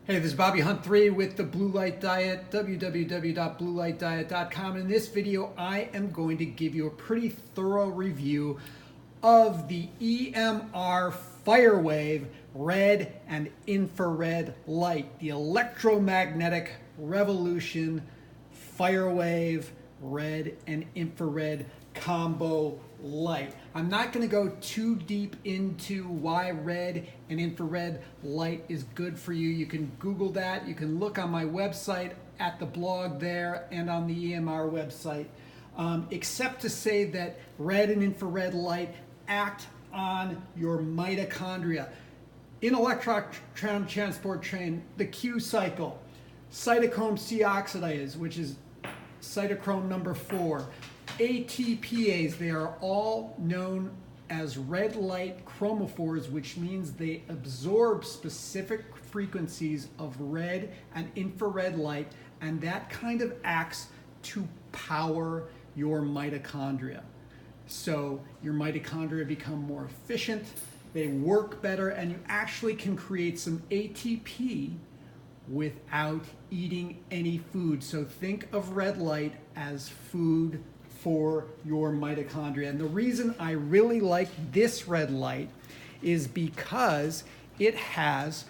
Hey, this is Bobby Hunt 3 with the Blue Light Diet, www.bluelightdiet.com. In this video, I am going to give you a pretty thorough review of the EMR FireWave red and infrared light, the electromagnetic revolution FireWave red and infrared combo light. I'm not going to go too deep into why red and infrared light is good for you. You can Google that. You can look on my website at the blog there and on the EMR website, except to say that red and infrared light act on your mitochondria. In electron transport chain, the Q cycle, cytochrome C oxidase, which is cytochrome number 4, ATPase, they are all known as red light chromophores, which means they absorb specific frequencies of red and infrared light, and that kind of acts to power your mitochondria. So your mitochondria become more efficient, they work better, and you actually can create some ATP without eating any food. So think of red light as food for your mitochondria. And the reason I really like this red light is because it has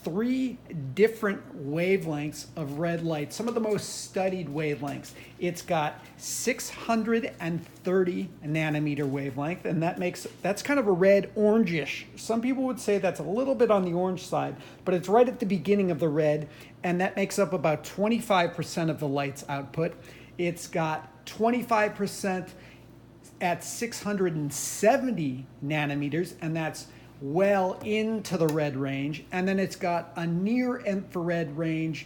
3 different wavelengths of red light, some of the most studied wavelengths. It's got 630 nanometer wavelength, and that's kind of a red orangish. Some people would say that's a little bit on the orange side, but it's right at the beginning of the red, and that makes up about 25% of the light's output. It's got 25% at 670 nanometers, and that's well into the red range. And then it's got a near infrared range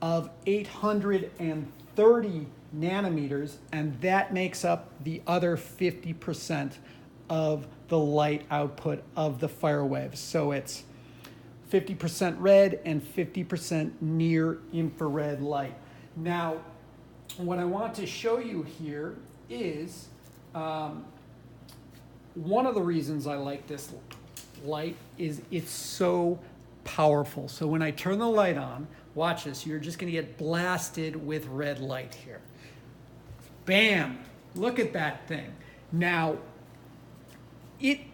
of 830 nanometers, and that makes up the other 50% of the light output of the FireWave. So it's 50% red and 50% near infrared light. Now, what I want to show you here is one of the reasons I like this light is it's so powerful. So when I turn the light on, watch this, you're just going to get blasted with red light here. Bam! Look at that thing. Now,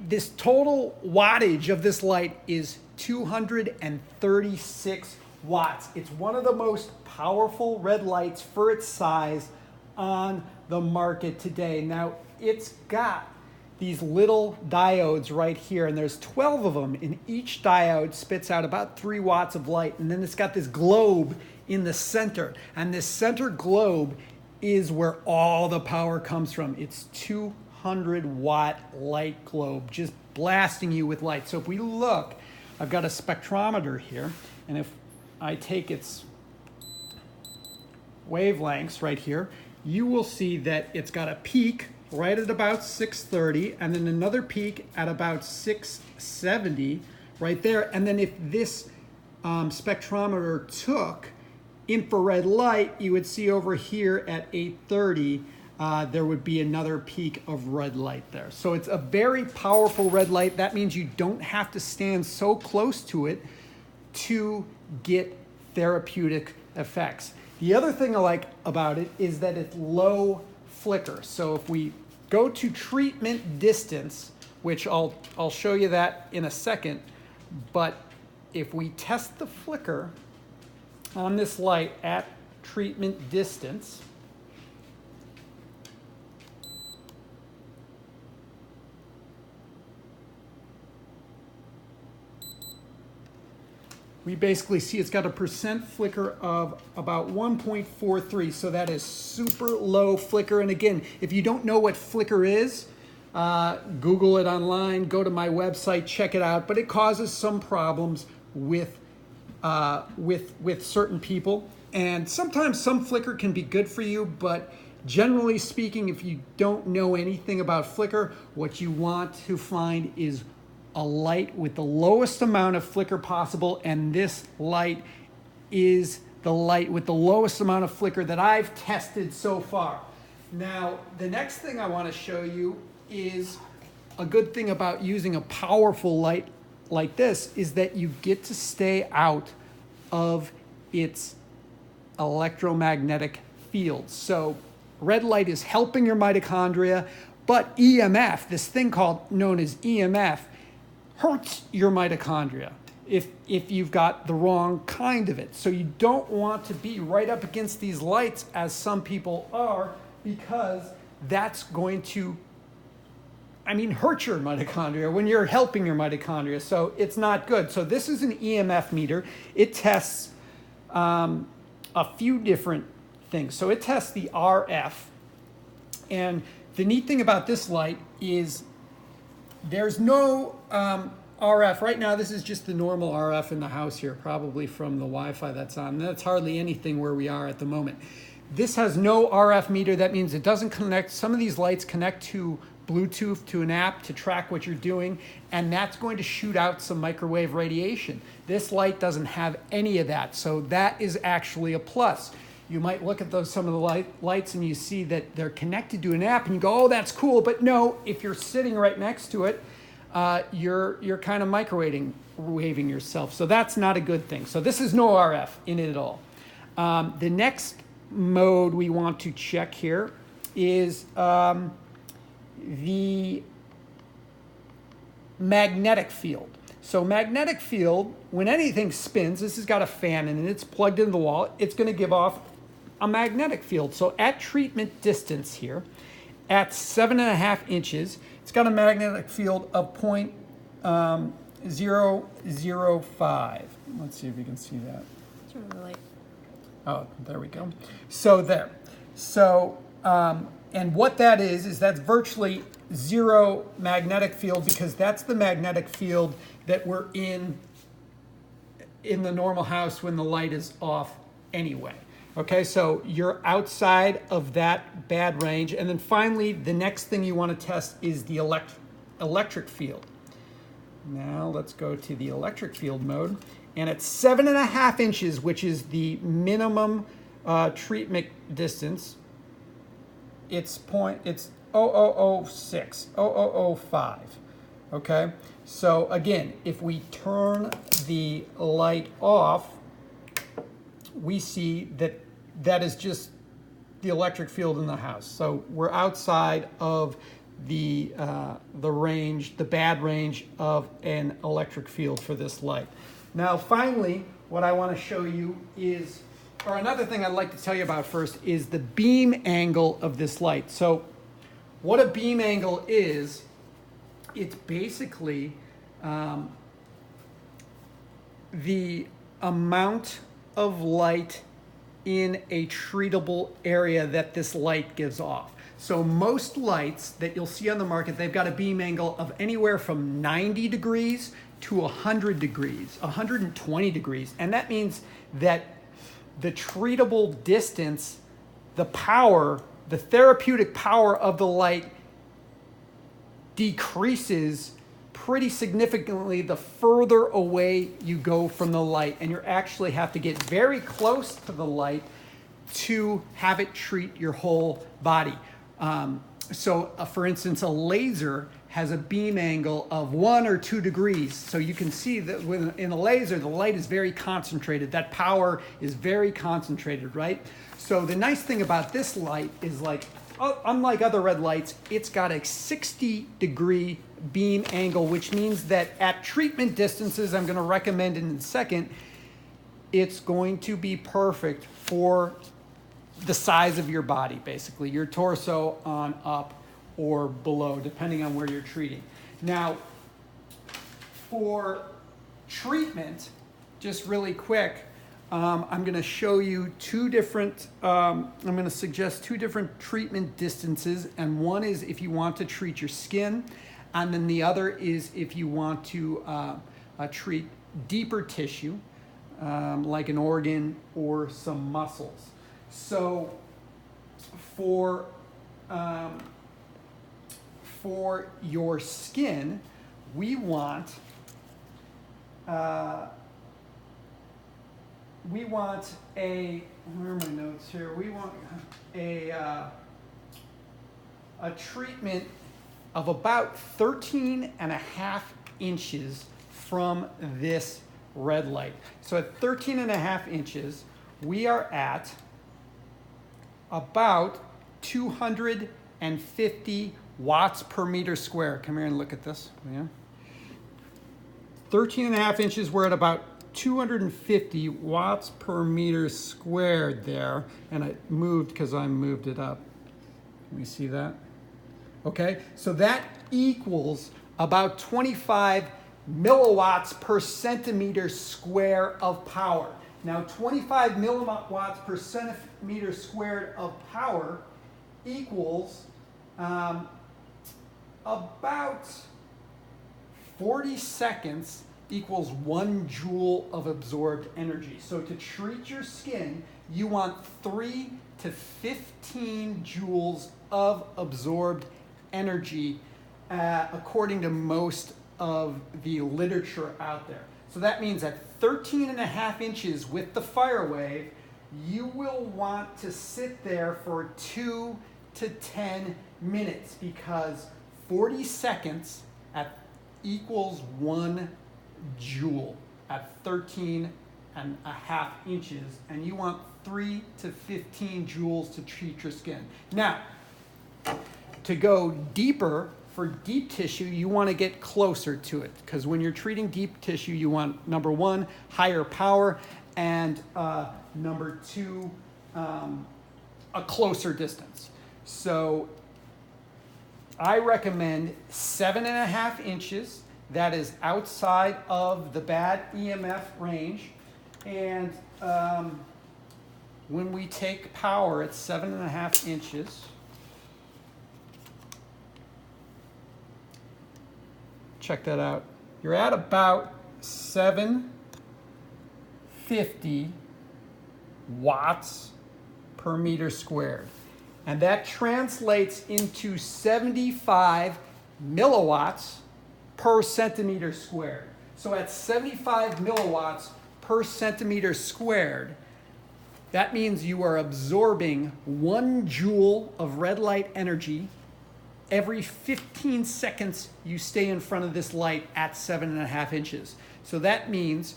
this total wattage of this light is 236 watts. It's one of the most powerful red lights for its size on the market today. Now, it's got these little diodes right here, and there's 12 of them, and each diode spits out about 3 watts of light. And then it's got this globe in the center, and this center globe is where all the power comes from. It's 200 watt light globe just blasting you with light. So if we look, I've got a spectrometer here, and if I take its wavelengths right here, you will see that it's got a peak right at about 630, and then another peak at about 670 right there. And then if this spectrometer took infrared light, you would see over here at 830, there would be another peak of red light there. So it's a very powerful red light. That means you don't have to stand so close to it to get therapeutic effects. The other thing I like about it is that it's low flicker. So if we go to treatment distance, which I'll show you that in a second, but if we test the flicker on this light at treatment distance, we basically see it's got a percent flicker of about 1.43. So that is super low flicker. And again, if you don't know what flicker is, Google it online, go to my website, check it out. But it causes some problems with certain people. And sometimes some flicker can be good for you, but generally speaking, if you don't know anything about flicker, what you want to find is a light with the lowest amount of flicker possible, and this light is the light with the lowest amount of flicker that I've tested so far. Now, the next thing I want to show you is a good thing about using a powerful light like this is that you get to stay out of its electromagnetic field. So red light is helping your mitochondria, but EMF, this thing known as EMF, hurts your mitochondria if you've got the wrong kind of it. So you don't want to be right up against these lights, as some people are, because that's going to, hurt your mitochondria when you're helping your mitochondria. So it's not good. So this is an EMF meter. It tests a few different things. So it tests the RF. And the neat thing about this light is there's no RF. Right now, this is just the normal RF in the house here, probably from the Wi-Fi that's on. That's hardly anything where we are at the moment. This has no RF meter. That means it doesn't connect. Some of these lights connect to Bluetooth, to an app to track what you're doing, and that's going to shoot out some microwave radiation. This light doesn't have any of that, so that is actually a plus. You might look at some of the lights and you see that they're connected to an app and you go, oh, that's cool. But no, if you're sitting right next to it, you're kind of microwaving yourself. So that's not a good thing. So this is no RF in it at all. The next mode we want to check here is the magnetic field. So magnetic field, when anything spins, this has got a fan in it, it's plugged into the wall, it's going to give off a magnetic field. So at treatment distance here, at 7.5 inches, it's got a magnetic field of 0.005. Let's see if you can see that. Turn on the light. Oh, there we go. So there. So, and what that is that's virtually zero magnetic field, because that's the magnetic field that we're in the normal house when the light is off anyway. Okay, so you're outside of that bad range. And then finally, the next thing you want to test is the electric field. Now let's go to the electric field mode. And at 7.5 inches, which is the minimum treatment distance, it's 0.006, 0.005. Okay, so again, if we turn the light off, we see that is just the electric field in the house. So we're outside of the range, the bad range of an electric field for this light. Now, finally, what I want to show you is, or another thing I'd like to tell you about first, is the beam angle of this light. So what a beam angle is, it's basically the amount of light in a treatable area that this light gives off. So most lights that you'll see on the market, they've got a beam angle of anywhere from 90 degrees to 100 degrees, 120 degrees. And that means that the treatable distance, the power, the therapeutic power of the light decreases pretty significantly the further away you go from the light. And you actually have to get very close to the light to have it treat your whole body. For instance, a laser has a beam angle of 1 or 2 degrees. So you can see that in a laser, the light is very concentrated. That power is very concentrated, right? So the nice thing about this light is, like, unlike other red lights, it's got a 60-degree beam angle, which means that at treatment distances, I'm going to recommend in a second, it's going to be perfect for the size of your body, basically, your torso on up or below, depending on where you're treating. Now, for treatment, just really quick, I'm going to show you I'm going to suggest 2 different treatment distances, and one is if you want to treat your skin, and then the other is if you want to treat deeper tissue, like an organ or some muscles. So for your skin, we want a, where are my notes here? We want a treatment of about 13.5 inches from this red light. So at 13.5 inches, we are at about 250 watts per meter square. Come here and look at this. Yeah. 13.5 inches, we're at about 250 watts per meter squared there. And I moved because I moved it up. Can we see that? Okay, so that equals about 25 milliwatts per centimeter square of power. Now 25 milliwatts per centimeter squared of power equals about 40 seconds equals 1 joule of absorbed energy. So to treat your skin, you want 3 to 15 joules of absorbed energy according to most of the literature out there. So that means at 13.5 inches with the FireWave, you will want to sit there for 2 to 10 minutes because 40 seconds equals 1 joule at 13.5 inches, and you want 3 to 15 joules to treat your skin. Now, to go deeper, for deep tissue, you want to get closer to it because when you're treating deep tissue, you want, number one, higher power, and number two, a closer distance. So I recommend 7.5 inches. That is outside of the bad EMF range. And when we take power at 7.5 inches, check that out. You're at about 750 watts per meter squared. And that translates into 75 milliwatts per centimeter squared. So at 75 milliwatts per centimeter squared, that means you are absorbing 1 joule of red light energy every 15 seconds you stay in front of this light at 7.5 inches. So that means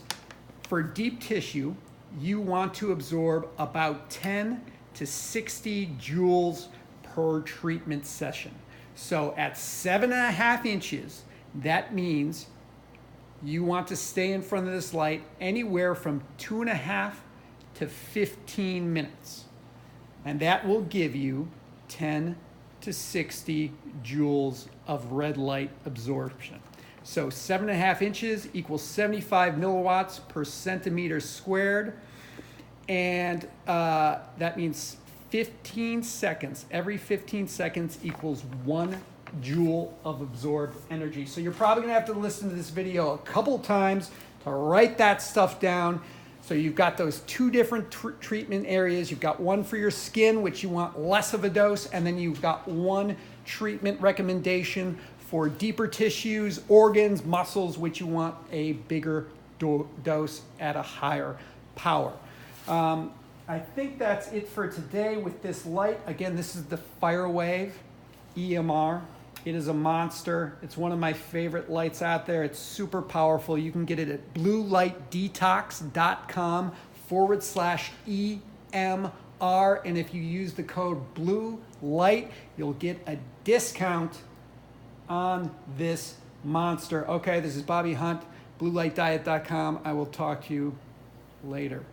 for deep tissue, you want to absorb about 10 to 60 joules per treatment session. So at 7.5 inches, that means you want to stay in front of this light anywhere from 2.5 to 15 minutes. And that will give you 10 to 60 joules of red light absorption. So 7.5 inches equals 75 milliwatts per centimeter squared. And that means 15 seconds. Every 15 seconds equals 1 joule of absorbed energy. So you're probably gonna have to listen to this video a couple times to write that stuff down. So you've got those two different treatment areas. You've got one for your skin, which you want less of a dose, and then you've got one treatment recommendation for deeper tissues, organs, muscles, which you want a bigger dose at a higher power. I think that's it for today with this light. Again, this is the FireWave EMR. It is a monster. It's one of my favorite lights out there. It's super powerful. You can get it at bluelightdetox.com/EMR. And if you use the code BLUELIGHT, you'll get a discount on this monster. Okay, this is Bobby Hunt, bluelightdiet.com. I will talk to you later.